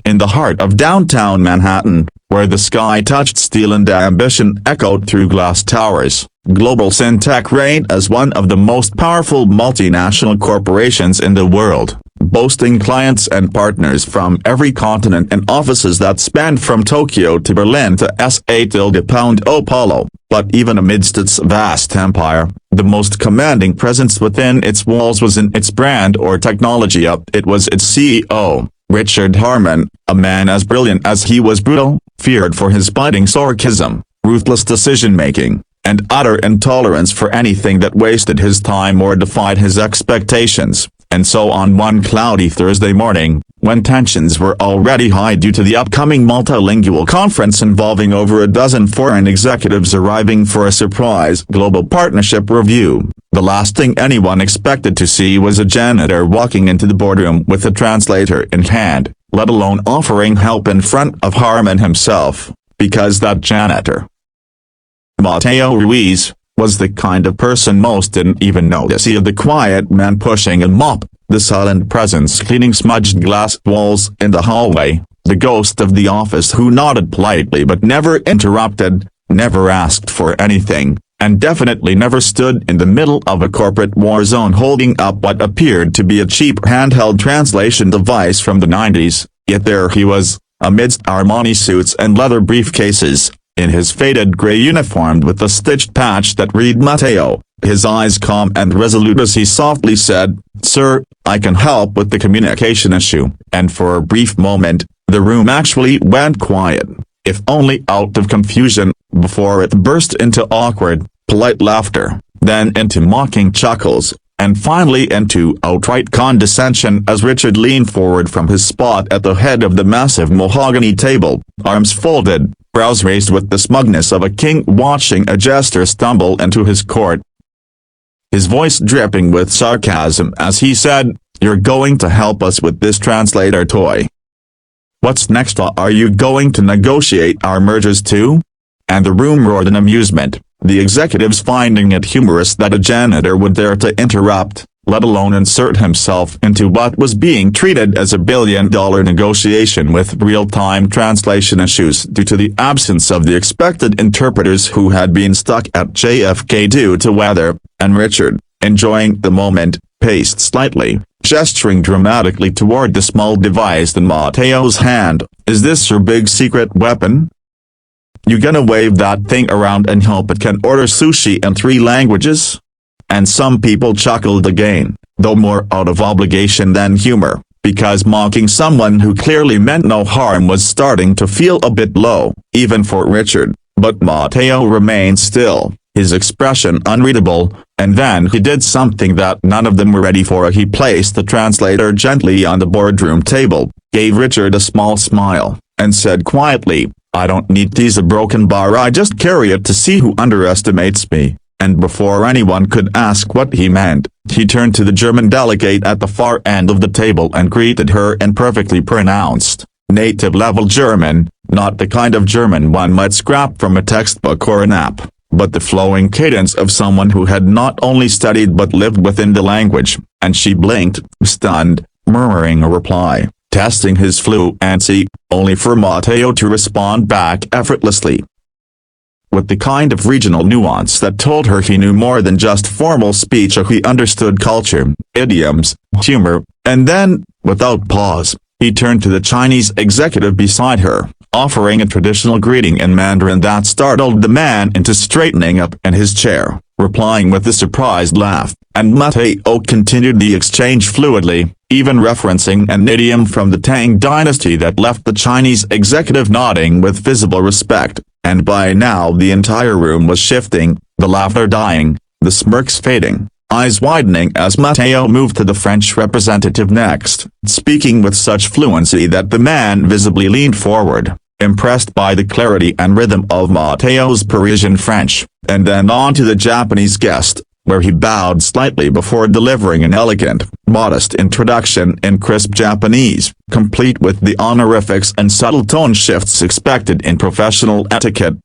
in the heart of downtown Manhattan, where the sky touched steel and ambition echoed through glass towers. Global Syntech reigned as one of the most powerful multinational corporations in the world, boasting clients and partners from every continent and offices that spanned from Tokyo to Berlin to Sao Paulo. But even amidst its vast empire, the most commanding presence within its walls wasn't its brand or technology. It was its CEO, Richard Harmon, a man as brilliant as he was brutal, feared for his biting sarcasm, ruthless decision-making, and utter intolerance for anything that wasted his time or defied his expectations. And so on one cloudy Thursday morning, when tensions were already high due to the upcoming multilingual conference involving over a dozen foreign executives arriving for a surprise global partnership review, the last thing anyone expected to see was a janitor walking into the boardroom with a translator in hand, let alone offering help in front of Harmon himself, because that janitor, Mateo Ruiz, was the kind of person most didn't even notice. He, the quiet man pushing a mop, the silent presence cleaning smudged glass walls in the hallway, the ghost of the office who nodded politely but never interrupted, never asked for anything, and definitely never stood in the middle of a corporate war zone holding up what appeared to be a cheap handheld translation device from the 90s, yet there he was, amidst Armani suits and leather briefcases, in his faded gray uniform with a stitched patch that read Mateo, his eyes calm and resolute as he softly said, "Sir, I can help with the communication issue," and for a brief moment, the room actually went quiet, if only out of confusion, before it burst into awkward, polite laughter, then into mocking chuckles, and finally into outright condescension as Richard leaned forward from his spot at the head of the massive mahogany table, arms folded, brows raised with the smugness of a king watching a jester stumble into his court. His voice dripping with sarcasm as he said, "You're going to help us with this translator toy. What's next? Are you going to negotiate our mergers too?" And the room roared in amusement, the executives finding it humorous that a janitor would dare to interrupt, let alone insert himself into what was being treated as a billion-dollar negotiation with real-time translation issues due to the absence of the expected interpreters who had been stuck at JFK due to weather, and Richard, enjoying the moment, paced slightly, gesturing dramatically toward the small device in Mateo's hand. "Is this your big secret weapon? You gonna wave that thing around and hope it can order sushi in 3 languages?" And some people chuckled again, though more out of obligation than humor, because mocking someone who clearly meant no harm was starting to feel a bit low, even for Richard. But Mateo remained still, his expression unreadable, and then he did something that none of them were ready for. He placed the translator gently on the boardroom table, gave Richard a small smile, and said quietly, "I don't need these a broken bar, I just carry it to see who underestimates me." And before anyone could ask what he meant, he turned to the German delegate at the far end of the table and greeted her in perfectly pronounced, native-level German, not the kind of German one might scrap from a textbook or an app, but the flowing cadence of someone who had not only studied but lived within the language, and she blinked, stunned, murmuring a reply, testing his fluency, only for Mateo to respond back effortlessly, with the kind of regional nuance that told her he knew more than just formal speech. He understood culture, idioms, humor, and then, without pause, he turned to the Chinese executive beside her, offering a traditional greeting in Mandarin that startled the man into straightening up in his chair, replying with a surprised laugh, and Mateo continued the exchange fluidly, even referencing an idiom from the Tang dynasty that left the Chinese executive nodding with visible respect. And by now the entire room was shifting, the laughter dying, the smirks fading, eyes widening as Mateo moved to the French representative next, speaking with such fluency that the man visibly leaned forward, impressed by the clarity and rhythm of Mateo's Parisian French, and then on to the Japanese guest, where he bowed slightly before delivering an elegant, modest introduction in crisp Japanese, complete with the honorifics and subtle tone shifts expected in professional etiquette.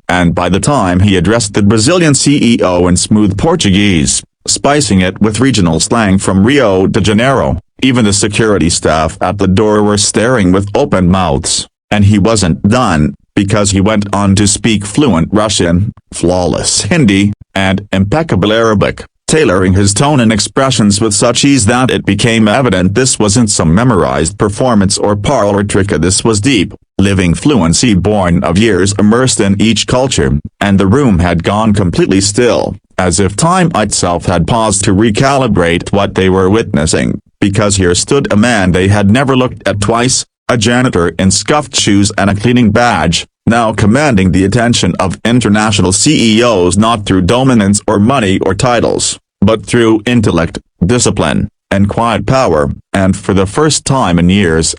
And by the time he addressed the Brazilian CEO in smooth Portuguese, spicing it with regional slang from Rio de Janeiro, Even the security staff at the door were staring with open mouths. And he wasn't done, because he went on to speak fluent Russian, flawless Hindi, and impeccable Arabic, tailoring his tone and expressions with such ease that it became evident this wasn't some memorized performance or parlor trick. This was deep, living fluency born of years immersed in each culture, and the room had gone completely still, as if time itself had paused to recalibrate what they were witnessing, because here stood a man they had never looked at twice, a janitor in scuffed shoes and a cleaning badge, now commanding the attention of international CEOs not through dominance or money or titles, but through intellect, discipline, and quiet power, and for the first time in years.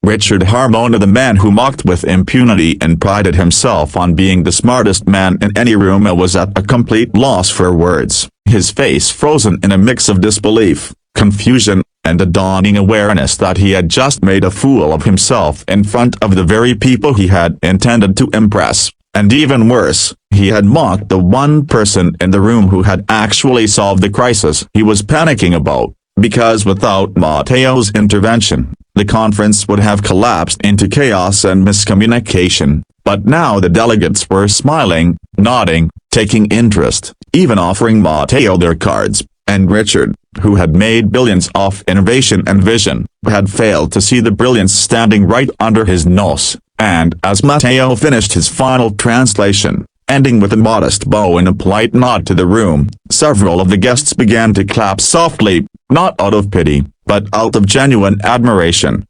Richard Harmona, the man who mocked with impunity and prided himself on being the smartest man in any room, was at a complete loss for words, his face frozen in a mix of disbelief, confusion, and a dawning awareness that he had just made a fool of himself in front of the very people he had intended to impress, and even worse, he had mocked the one person in the room who had actually solved the crisis he was panicking about, because without Matteo's intervention, the conference would have collapsed into chaos and miscommunication. But now the delegates were smiling, nodding, taking interest, even offering Matteo their cards, and Richard, who had made billions off innovation and vision, had failed to see the brilliance standing right under his nose, and as Matteo finished his final translation, ending with a modest bow and a polite nod to the room, several of the guests began to clap softly, not out of pity, but out of genuine admiration,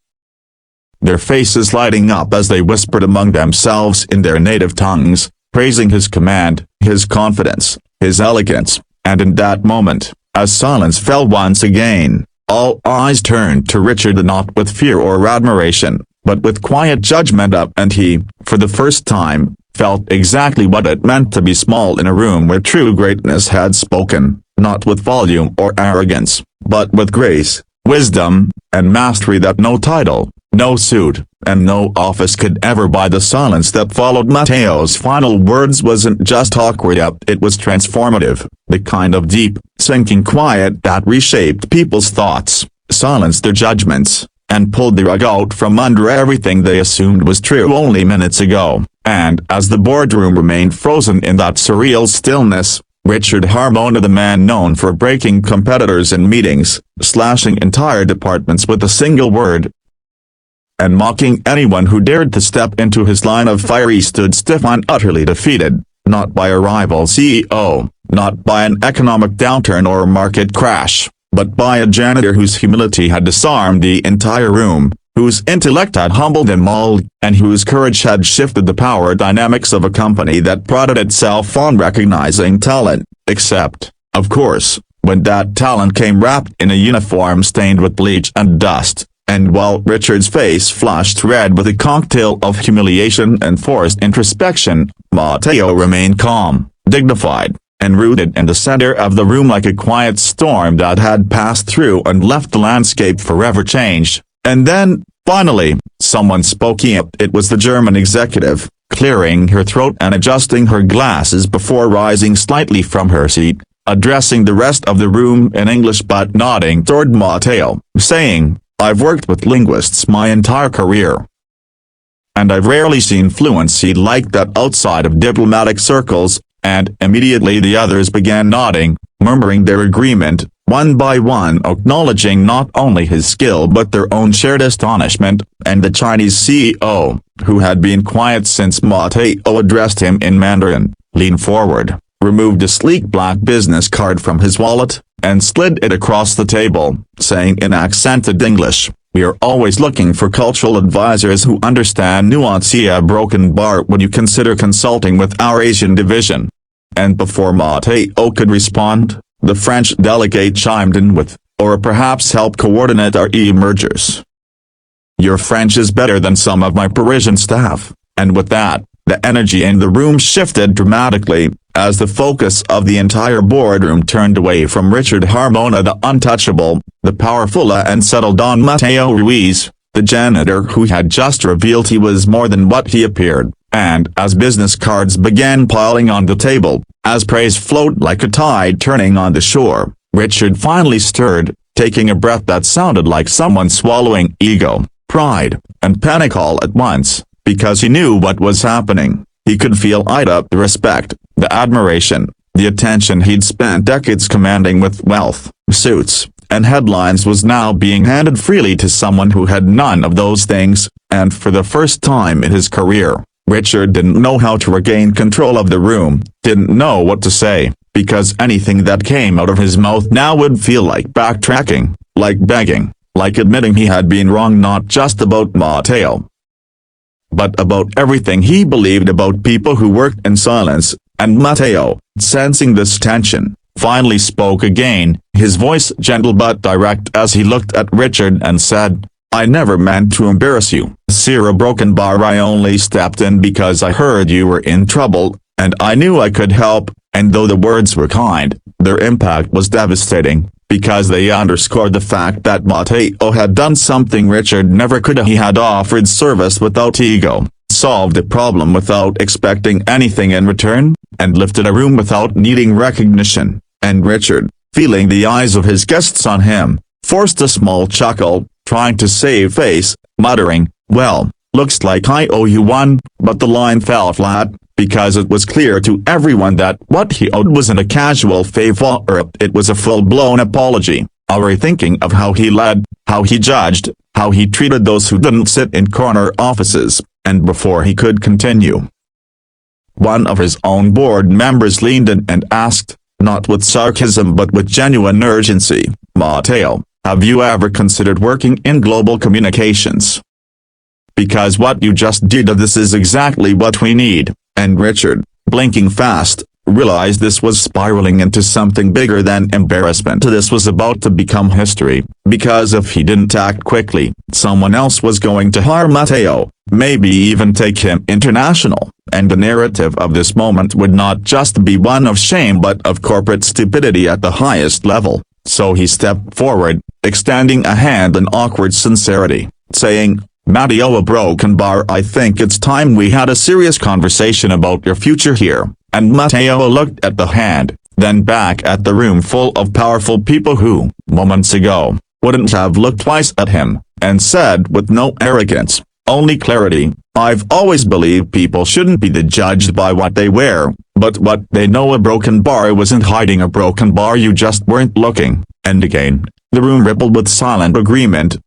their faces lighting up as they whispered among themselves in their native tongues, praising his command, his confidence, his elegance, and in that moment, as silence fell once again, all eyes turned to Richard, not with fear or admiration, but with quiet judgment, and he, for the first time, felt exactly what it meant to be small in a room where true greatness had spoken, not with volume or arrogance, but with grace, wisdom, and mastery that no title, no suit, and no office could ever buy. The silence that followed Matteo's final words wasn't just awkward, it was transformative, the kind of deep, sinking quiet that reshaped people's thoughts, silenced their judgments, and pulled the rug out from under everything they assumed was true only minutes ago. And as the boardroom remained frozen in that surreal stillness, Richard Harmona, the man known for breaking competitors in meetings, slashing entire departments with a single word, and mocking anyone who dared to step into his line of fire, stood stiff and utterly defeated, not by a rival CEO, not by an economic downturn or market crash, but by a janitor whose humility had disarmed the entire room, whose intellect had humbled them all, and whose courage had shifted the power dynamics of a company that prided itself on recognizing talent, except, of course, when that talent came wrapped in a uniform stained with bleach and dust. And while Richard's face flushed red with a cocktail of humiliation and forced introspection, Matteo remained calm, dignified, and rooted in the center of the room like a quiet storm that had passed through and left the landscape forever changed. And then, finally, someone spoke up. It was the German executive, clearing her throat and adjusting her glasses before rising slightly from her seat, addressing the rest of the room in English but nodding toward Matteo, saying, "I've worked with linguists my entire career, and I've rarely seen fluency like that outside of diplomatic circles," and immediately the others began nodding, murmuring their agreement, one by one acknowledging not only his skill but their own shared astonishment, and the Chinese CEO, who had been quiet since Matteo addressed him in Mandarin, leaned forward, removed a sleek black business card from his wallet, and slid it across the table, saying in accented English, "We are always looking for cultural advisors who understand nuance. A broken bar when you consider consulting with our Asian division." And before Matteo could respond, the French delegate chimed in with, "Or perhaps help coordinate our mergers. Your French is better than some of my Parisian staff." And with that, the energy in the room shifted dramatically, as the focus of the entire boardroom turned away from Richard Harmona, the untouchable, the powerful and settled on Matteo Ruiz, the janitor who had just revealed he was more than what he appeared, and as business cards began piling on the table, as praise flowed like a tide turning on the shore, Richard finally stirred, taking a breath that sounded like someone swallowing ego, pride, and panic all at once, because he knew what was happening. He could feel the respect, the admiration, the attention he'd spent decades commanding with wealth, suits, and headlines was now being handed freely to someone who had none of those things, and for the first time in his career, Richard didn't know how to regain control of the room, didn't know what to say, because anything that came out of his mouth now would feel like backtracking, like begging, like admitting he had been wrong not just about Matteo, but about everything he believed about people who worked in silence, and Matteo, sensing this tension, finally spoke again, his voice gentle but direct as he looked at Richard and said, "I never meant to embarrass you, Sir Broken Bar. I only stepped in because I heard you were in trouble, and I knew I could help," and though the words were kind, their impact was devastating, because they underscored the fact that Matteo had done something Richard never could. He had offered service without ego, solved a problem without expecting anything in return, and lifted a room without needing recognition, and Richard, feeling the eyes of his guests on him, forced a small chuckle, trying to save face, muttering, "Well, looks like I owe you one," but the line fell flat, because it was clear to everyone that what he owed wasn't a casual favor, it was a full-blown apology, a rethinking of how he led, how he judged, how he treated those who didn't sit in corner offices, and before he could continue, one of his own board members leaned in and asked, not with sarcasm but with genuine urgency, "Matteo, have you ever considered working in global communications? Because what you just did, this is exactly what we need," and Richard, blinking fast, realized this was spiraling into something bigger than embarrassment. This was about to become history, because if he didn't act quickly, someone else was going to hire Matteo, maybe even take him international, and the narrative of this moment would not just be one of shame but of corporate stupidity at the highest level. So he stepped forward, extending a hand in awkward sincerity, saying, "Matteo Broken Bar, I think it's time we had a serious conversation about your future here," and Matteo looked at the hand, then back at the room full of powerful people who, moments ago, wouldn't have looked twice at him, and said with no arrogance, only clarity, "I've always believed people shouldn't be judged by what they wear, but what they know. A broken bar wasn't hiding a broken bar, you just weren't looking," and again, the room rippled with silent agreement,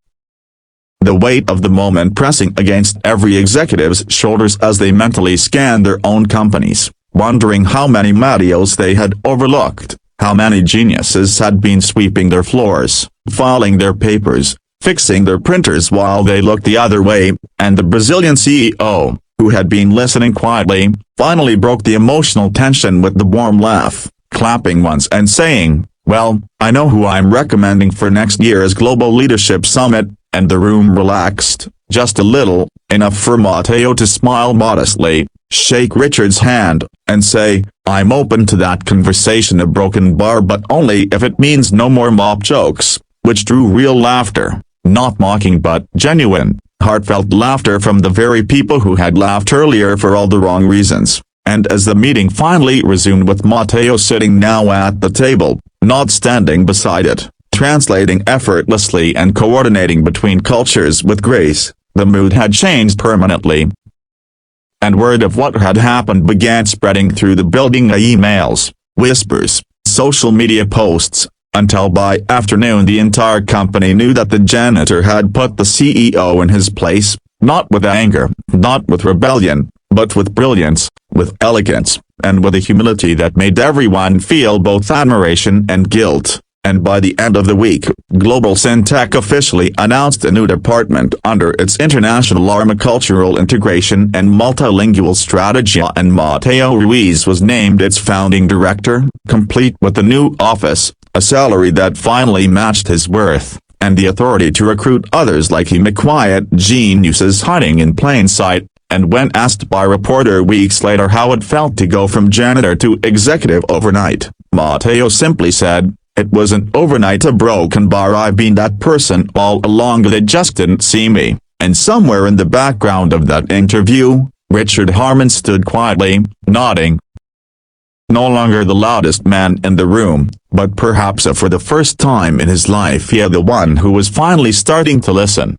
the weight of the moment pressing against every executive's shoulders as they mentally scanned their own companies, wondering how many Matteos they had overlooked, how many geniuses had been sweeping their floors, filing their papers, fixing their printers while they looked the other way, and the Brazilian CEO, who had been listening quietly, finally broke the emotional tension with the warm laugh, clapping once and saying, "Well, I know who I'm recommending for next year's Global Leadership Summit," and the room relaxed, just a little, enough for Matteo to smile modestly, shake Richard's hand, and say, "I'm open to that conversation, a broken bar, but only if it means no more mop jokes," which drew real laughter, not mocking but genuine, heartfelt laughter from the very people who had laughed earlier for all the wrong reasons. And as the meeting finally resumed with Matteo sitting now at the table, not standing beside it, translating effortlessly and coordinating between cultures with grace, the mood had changed permanently. And word of what had happened began spreading through the building, emails, whispers, social media posts, until by afternoon the entire company knew that the janitor had put the CEO in his place, not with anger, not with rebellion, but with brilliance, with elegance, and with a humility that made everyone feel both admiration and guilt. And by the end of the week, Global Syntech officially announced a new department under its international arm, cultural integration and multilingual strategy, and Matteo Ruiz was named its founding director, complete with a new office, a salary that finally matched his worth, and the authority to recruit others like him, quiet geniuses hiding in plain sight. And when asked by reporter weeks later how it felt to go from janitor to executive overnight, Matteo simply said, "It wasn't overnight, a broken bar. I've been that person all along, they just didn't see me." And somewhere in the background of that interview, Richard Harmon stood quietly, nodding. no longer the loudest man in the room, but perhaps for the first time in his life the one who was finally starting to listen.